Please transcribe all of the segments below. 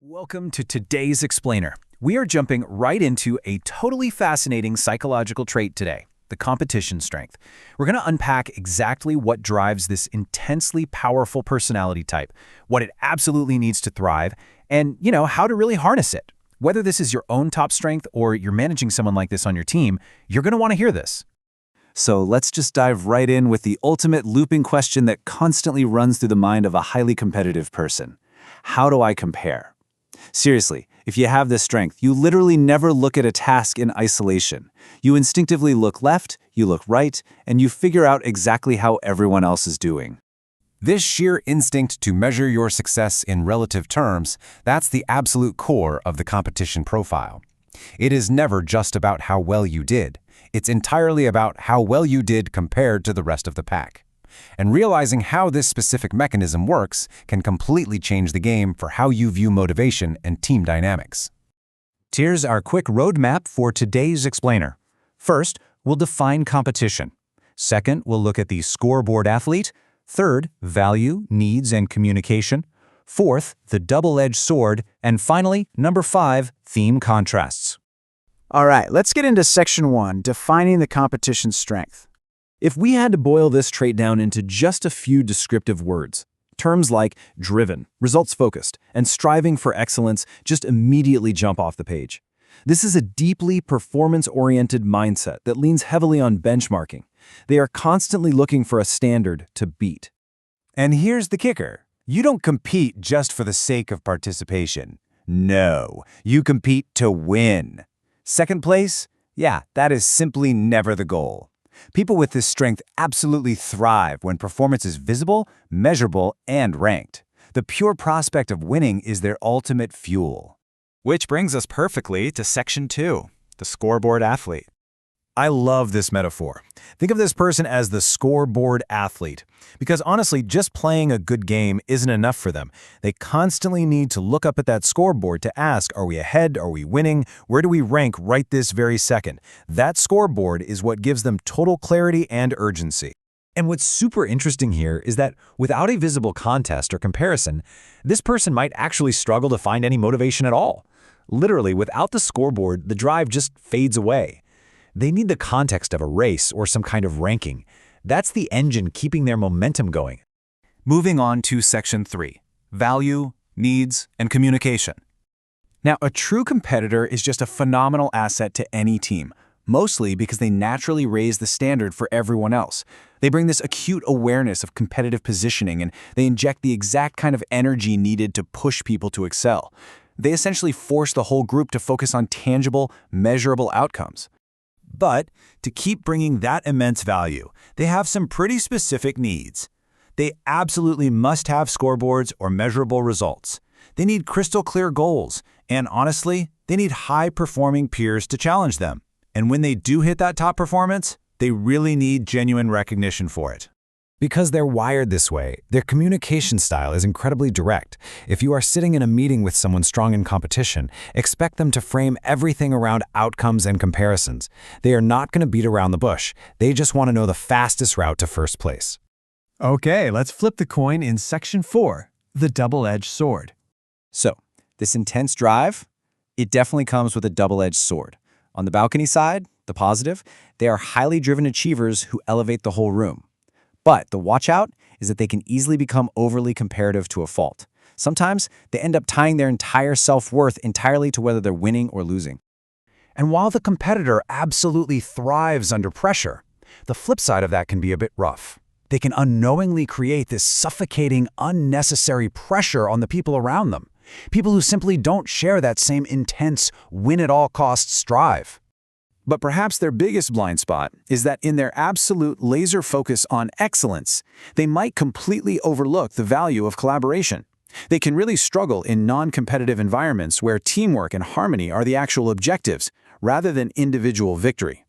Welcome to today's Explainer. We are jumping right into a totally fascinating psychological trait today, the competition strength. We're going to unpack exactly what drives this intensely powerful personality type, what it absolutely needs to thrive, and, how to really harness it. Whether this is your own top strength or you're managing someone like this on your team, you're going to want to hear this. So let's just dive right in with the ultimate looping question that constantly runs through the mind of a highly competitive person. How do I compare? Seriously, if you have this strength, you literally never look at a task in isolation. You instinctively look left, you look right, and you figure out exactly how everyone else is doing. This sheer instinct to measure your success in relative terms, that's the absolute core of the competition profile. It is never just about how well you did. It's entirely about how well you did compared to the rest of the pack. And realizing how this specific mechanism works can completely change the game for how you view motivation and team dynamics. Here's our quick roadmap for today's Explainer. First, we'll define competition. Second, we'll look at the scoreboard athlete. Third, value, needs, and communication. Fourth, the double-edged sword. And finally, number 5, theme contrasts. All right, let's get into Section 1, defining the competition strength. If we had to boil this trait down into just a few descriptive words, terms like driven, results-focused, and striving for excellence just immediately jump off the page. This is a deeply performance-oriented mindset that leans heavily on benchmarking. They are constantly looking for a standard to beat. And here's the kicker. You don't compete just for the sake of participation. No, you compete to win. Second place? Yeah, that is simply never the goal. People with this strength absolutely thrive when performance is visible, measurable, and ranked. The pure prospect of winning is their ultimate fuel. Which brings us perfectly to Section 2, the scoreboard athlete. I love this metaphor. Think of this person as the scoreboard athlete, because honestly, just playing a good game isn't enough for them. They constantly need to look up at that scoreboard to ask, are we ahead? Are we winning? Where do we rank right this very second? That scoreboard is what gives them total clarity and urgency. And what's super interesting here is that without a visible contest or comparison, this person might actually struggle to find any motivation at all. Literally, without the scoreboard, the drive just fades away. They need the context of a race or some kind of ranking. That's the engine keeping their momentum going. Moving on to Section 3, value, needs, and communication. Now, a true competitor is just a phenomenal asset to any team, mostly because they naturally raise the standard for everyone else. They bring this acute awareness of competitive positioning, and they inject the exact kind of energy needed to push people to excel. They essentially force the whole group to focus on tangible, measurable outcomes. But to keep bringing that immense value, they have some pretty specific needs. They absolutely must have scoreboards or measurable results. They need crystal clear goals, and honestly, they need high-performing peers to challenge them. And when they do hit that top performance, they really need genuine recognition for it. Because they're wired this way, their communication style is incredibly direct. If you are sitting in a meeting with someone strong in competition, expect them to frame everything around outcomes and comparisons. They are not going to beat around the bush. They just want to know the fastest route to first place. Okay, let's flip the coin in Section 4, the double-edged sword. So, this intense drive, it definitely comes with a double-edged sword. On the balcony side, the positive, they are highly driven achievers who elevate the whole room. But the watch out is that they can easily become overly comparative to a fault. Sometimes they end up tying their entire self-worth entirely to whether they're winning or losing. And while the competitor absolutely thrives under pressure, the flip side of that can be a bit rough. They can unknowingly create this suffocating, unnecessary pressure on the people around them. People who simply don't share that same intense, win-at-all-costs drive. But perhaps their biggest blind spot is that in their absolute laser focus on excellence, they might completely overlook the value of collaboration. They can really struggle in non-competitive environments where teamwork and harmony are the actual objectives, rather than individual victory.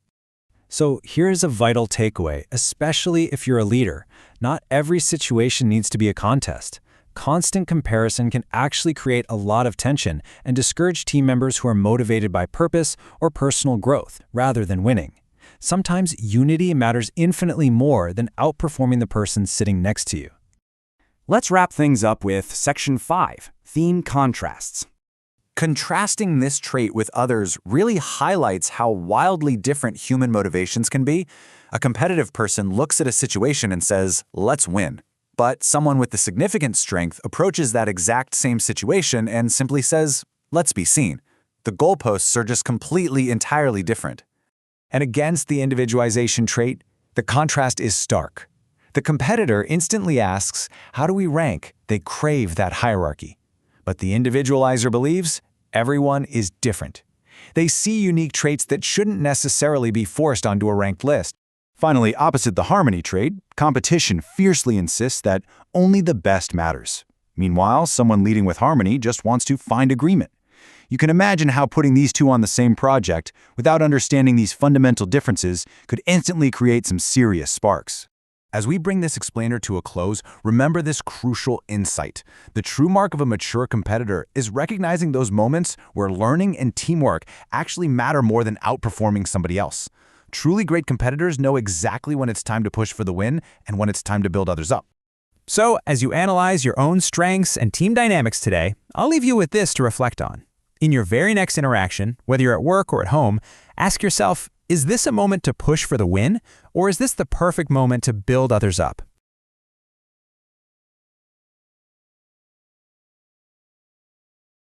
So here's a vital takeaway, especially if you're a leader. Not every situation needs to be a contest. Constant comparison can actually create a lot of tension and discourage team members who are motivated by purpose or personal growth rather than winning. Sometimes unity matters infinitely more than outperforming the person sitting next to you. Let's wrap things up with Section 5, theme contrasts. Contrasting this trait with others really highlights how wildly different human motivations can be. A competitive person looks at a situation and says, "Let's win." But someone with the significant strength approaches that exact same situation and simply says, "Let's be seen." The goalposts are just entirely different. And against the individualization trait, the contrast is stark. The competitor instantly asks, "How do we rank?" They crave that hierarchy. But the individualizer believes everyone is different. They see unique traits that shouldn't necessarily be forced onto a ranked list. Finally, opposite the harmony trait, competition fiercely insists that only the best matters. Meanwhile, someone leading with harmony just wants to find agreement. You can imagine how putting these two on the same project, without understanding these fundamental differences, could instantly create some serious sparks. As we bring this explainer to a close, remember this crucial insight. The true mark of a mature competitor is recognizing those moments where learning and teamwork actually matter more than outperforming somebody else. Truly great competitors know exactly when it's time to push for the win and when it's time to build others up. So, as you analyze your own strengths and team dynamics today, I'll leave you with this to reflect on. In your very next interaction, whether you're at work or at home, ask yourself, is this a moment to push for the win, or is this the perfect moment to build others up?